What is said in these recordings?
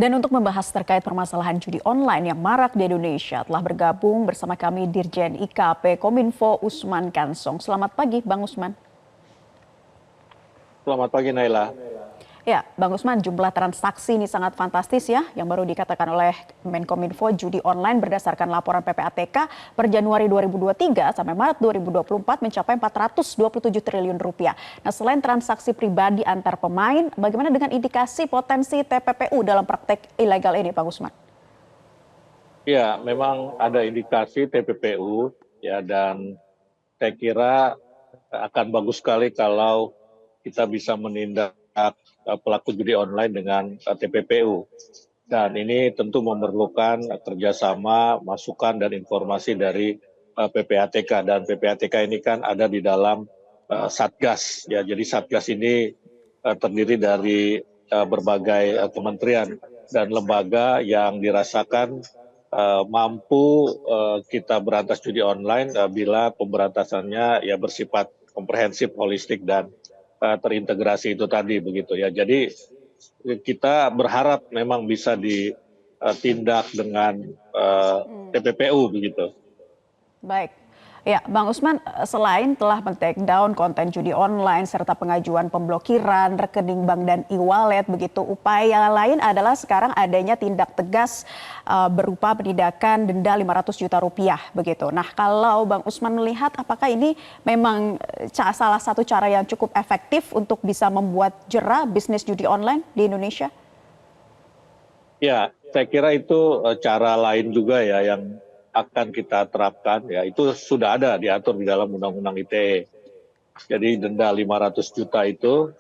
Dan untuk membahas terkait permasalahan judi online yang marak di Indonesia, telah bergabung bersama kami Dirjen IKP Kominfo Usman Kansong. Selamat pagi, Bang Usman. Selamat pagi, Naila. Ya, Bang Usman, jumlah transaksi ini sangat fantastis ya, yang baru dikatakan oleh Menkominfo judi online berdasarkan laporan PPATK per Januari 2023 sampai Maret 2024 mencapai 427 triliun rupiah. Nah, selain transaksi pribadi antar pemain, bagaimana dengan indikasi potensi TPPU dalam praktek ilegal ini, Bang Usman? Ya, memang ada indikasi TPPU ya, dan saya kira akan bagus sekali kalau kita bisa menindak pelaku judi online dengan TPPU. Dan ini tentu memerlukan kerjasama, masukan, dan informasi dari PPATK. Dan PPATK ini kan ada di dalam Satgas. Ya, jadi Satgas ini terdiri dari berbagai kementerian dan lembaga yang dirasakan mampu kita berantas judi online bila pemberantasannya ya bersifat komprehensif, holistik, dan terintegrasi itu tadi begitu ya. Jadi kita berharap memang bisa ditindak dengan TPPU begitu. Baik. Ya, Bang Usman, selain telah men-take down konten judi online serta pengajuan pemblokiran rekening bank dan e-wallet begitu, upaya lain adalah sekarang adanya tindak tegas berupa penindakan denda 500 juta rupiah begitu. Nah, kalau Bang Usman melihat apakah ini memang salah satu cara yang cukup efektif untuk bisa membuat jera bisnis judi online di Indonesia? Ya, saya kira itu cara lain juga ya yang akan kita terapkan, ya itu sudah ada diatur di dalam Undang-Undang ITE. Jadi denda 500 juta itu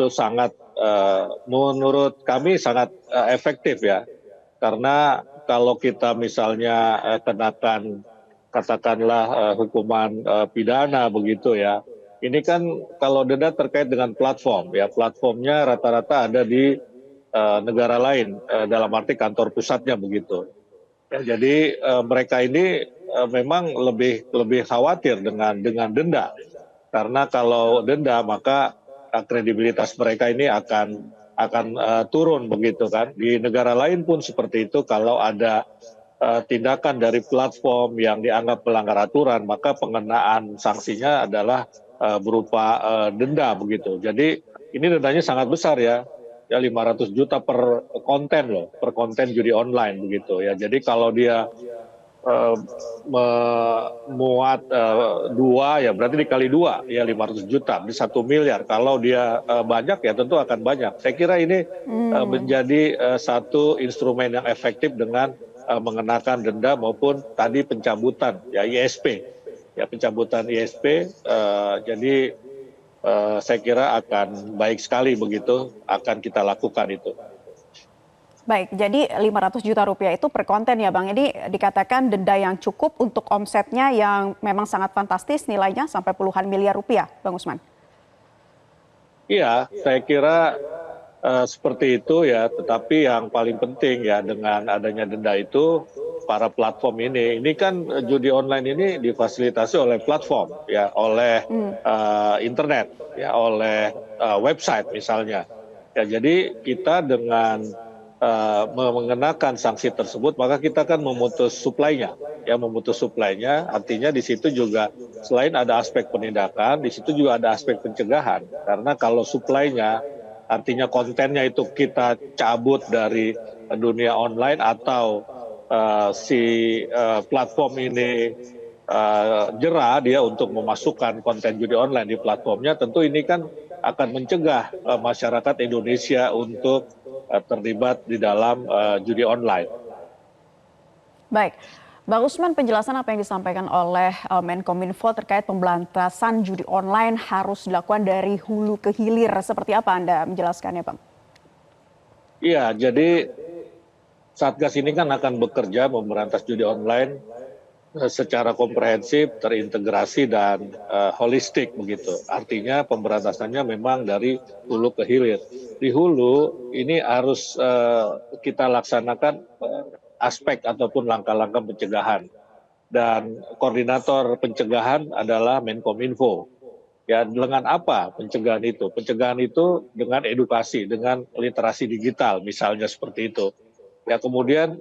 sangat menurut kami sangat efektif ya. Karena kalau kita misalnya kenakan katakanlah hukuman pidana begitu ya. Ini kan kalau denda terkait dengan platform ya, platformnya rata-rata ada di negara lain dalam arti kantor pusatnya begitu. Ya, jadi mereka ini memang lebih khawatir dengan denda, karena kalau denda maka kredibilitas mereka ini akan turun begitu kan. Di negara lain pun seperti itu, kalau ada tindakan dari platform yang dianggap melanggar aturan, maka pengenaan sanksinya adalah berupa denda begitu. Jadi ini dendanya sangat besar ya. Ya 500 juta per konten loh, per konten judi online begitu ya. Jadi kalau dia memuat dua ya berarti dikali dua ya 500 juta di 1 miliar. Kalau dia banyak ya tentu akan banyak. Saya kira ini menjadi satu instrumen yang efektif dengan mengenakan denda maupun tadi pencabutan ya ISP. Ya pencabutan ISP jadi saya kira akan baik sekali begitu, akan kita lakukan itu. Baik, jadi 500 juta rupiah itu per konten ya Bang. Ini dikatakan denda yang cukup untuk omsetnya yang memang sangat fantastis, nilainya sampai puluhan miliar rupiah, Bang Usman. Iya, saya kira seperti itu ya, tetapi yang paling penting ya dengan adanya denda itu, para platform ini kan judi online ini difasilitasi oleh platform ya, oleh internet ya, oleh website misalnya. Ya, jadi kita dengan mengenakan sanksi tersebut, maka kita kan memutus suplainya. Ya, memutus suplainya artinya di situ juga selain ada aspek penindakan, di situ juga ada aspek pencegahan. Karena kalau suplainya artinya kontennya itu kita cabut dari dunia online atau si platform ini jera dia untuk memasukkan konten judi online di platformnya, tentu ini kan akan mencegah masyarakat Indonesia untuk terlibat di dalam judi online. Baik, Bang Usman, penjelasan apa yang disampaikan oleh Menkominfo terkait pemberantasan judi online harus dilakukan dari hulu ke hilir. Seperti apa Anda menjelaskannya, Bang? Iya, jadi Satgas ini kan akan bekerja memberantas judi online secara komprehensif, terintegrasi, dan holistik begitu. Artinya pemberantasannya memang dari hulu ke hilir. Di hulu ini harus kita laksanakan aspek ataupun langkah-langkah pencegahan. Dan koordinator pencegahan adalah Menkominfo. Ya, dengan apa pencegahan itu? Pencegahan itu dengan edukasi, dengan literasi digital, misalnya seperti itu. Ya, kemudian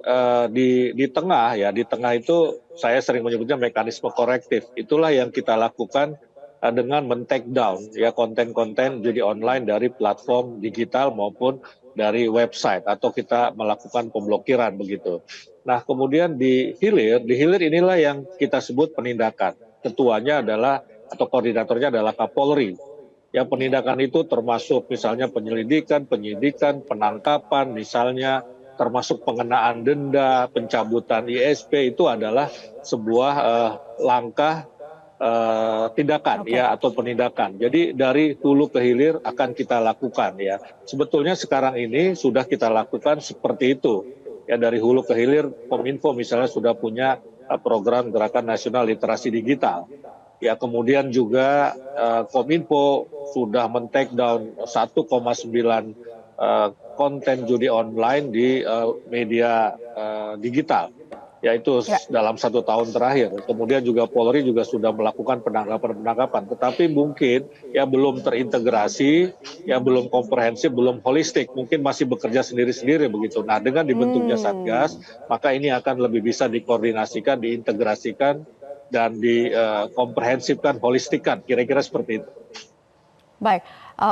di tengah ya, di tengah itu saya sering menyebutnya mekanisme korektif. Itulah yang kita lakukan dengan men-take down ya konten-konten judi online dari platform digital maupun dari website, atau kita melakukan pemblokiran begitu. Nah, kemudian di hilir inilah yang kita sebut penindakan. Ketuanya adalah atau koordinatornya adalah Kapolri. Yang penindakan itu termasuk misalnya penyelidikan, penyidikan, penangkapan, misalnya termasuk pengenaan denda, pencabutan ISP. Itu adalah sebuah langkah tindakan Oke. ya, atau penindakan. Jadi dari hulu ke hilir akan kita lakukan ya. Sebetulnya sekarang ini sudah kita lakukan seperti itu. Ya, dari hulu ke hilir Kominfo misalnya sudah punya program Gerakan Nasional Literasi Digital. Ya, kemudian juga Kominfo sudah men-take down 1,9 konten judi online di media digital, yaitu Ya. dalam 1 tahun terakhir. Kemudian juga Polri juga sudah melakukan penangkapan-penangkapan, tetapi mungkin ya belum terintegrasi, ya belum komprehensif, belum holistik, mungkin masih bekerja sendiri-sendiri begitu. Nah, dengan dibentuknya Satgas, maka ini akan lebih bisa dikoordinasikan, diintegrasikan, dan dikomprehensifkan, holistikan, kira-kira seperti itu. Baik,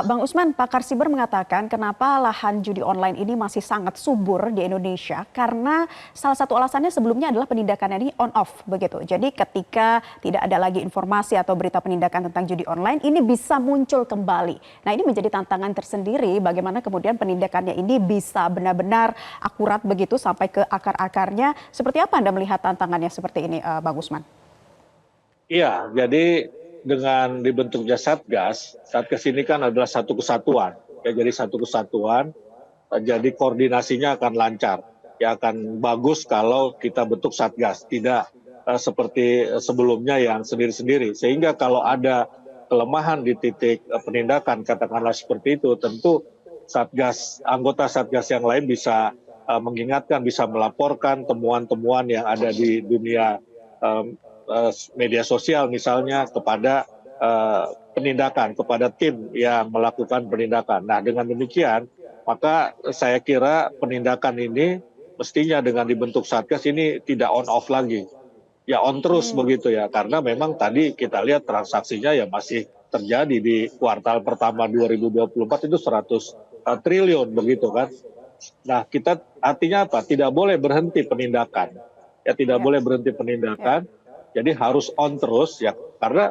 Bang Usman, pakar siber mengatakan kenapa lahan judi online ini masih sangat subur di Indonesia karena salah satu alasannya sebelumnya adalah penindakannya ini on off begitu. Jadi ketika tidak ada lagi informasi atau berita penindakan tentang judi online, ini bisa muncul kembali. Nah, ini menjadi tantangan tersendiri bagaimana kemudian penindakannya ini bisa benar-benar akurat begitu sampai ke akar-akarnya. Seperti apa Anda melihat tantangannya seperti ini, Bang Usman? Iya, jadi dengan dibentuknya Satgas, Satgas ini kan adalah satu kesatuan. Ya, jadi satu kesatuan, jadi koordinasinya akan lancar. Ya, akan bagus kalau kita bentuk Satgas, tidak seperti sebelumnya yang sendiri-sendiri. Sehingga kalau ada kelemahan di titik penindakan, katakanlah seperti itu, tentu Satgas, anggota Satgas yang lain bisa mengingatkan, bisa melaporkan temuan-temuan yang ada di dunia media sosial misalnya kepada penindakan, kepada tim yang melakukan penindakan. Nah, dengan demikian maka saya kira penindakan ini mestinya dengan dibentuk Satgas ini tidak on off lagi. Ya, on terus begitu ya, karena memang tadi kita lihat transaksinya ya masih terjadi di kuartal pertama 2024 itu 100 triliun begitu kan. Nah, kita artinya apa? Tidak boleh berhenti penindakan. Ya, tidak Ya, boleh berhenti ya. penindakan. Jadi harus on terus ya, karena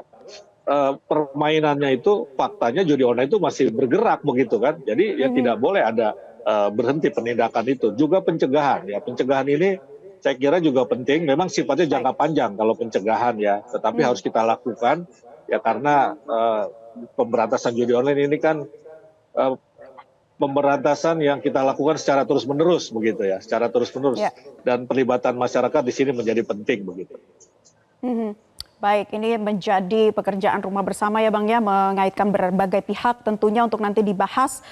permainannya itu faktanya judi online itu masih bergerak begitu kan. Jadi ya Mhm. tidak boleh ada berhenti penindakan itu. Juga pencegahan ya, pencegahan ini saya kira juga penting. Memang sifatnya Baik. jangka panjang kalau pencegahan ya, tetapi Mhm. harus kita lakukan ya, karena pemberantasan judi online ini kan eh, pemberantasan yang kita lakukan secara terus-menerus begitu ya, secara terus-menerus, Ya. dan pelibatan masyarakat di sini menjadi penting begitu. Mhm. Baik, ini menjadi pekerjaan rumah bersama ya Bang ya, mengaitkan berbagai pihak tentunya untuk nanti dibahas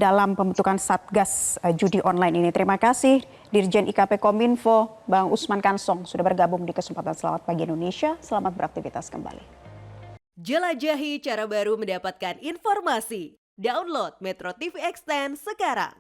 dalam pembentukan Satgas judi online ini. Terima kasih Dirjen IKP Kominfo, Bang Usman Kansong sudah bergabung di kesempatan Selamat Pagi Indonesia. Selamat beraktivitas kembali. Jelajahi cara baru mendapatkan informasi. Download Metro TV Extend sekarang.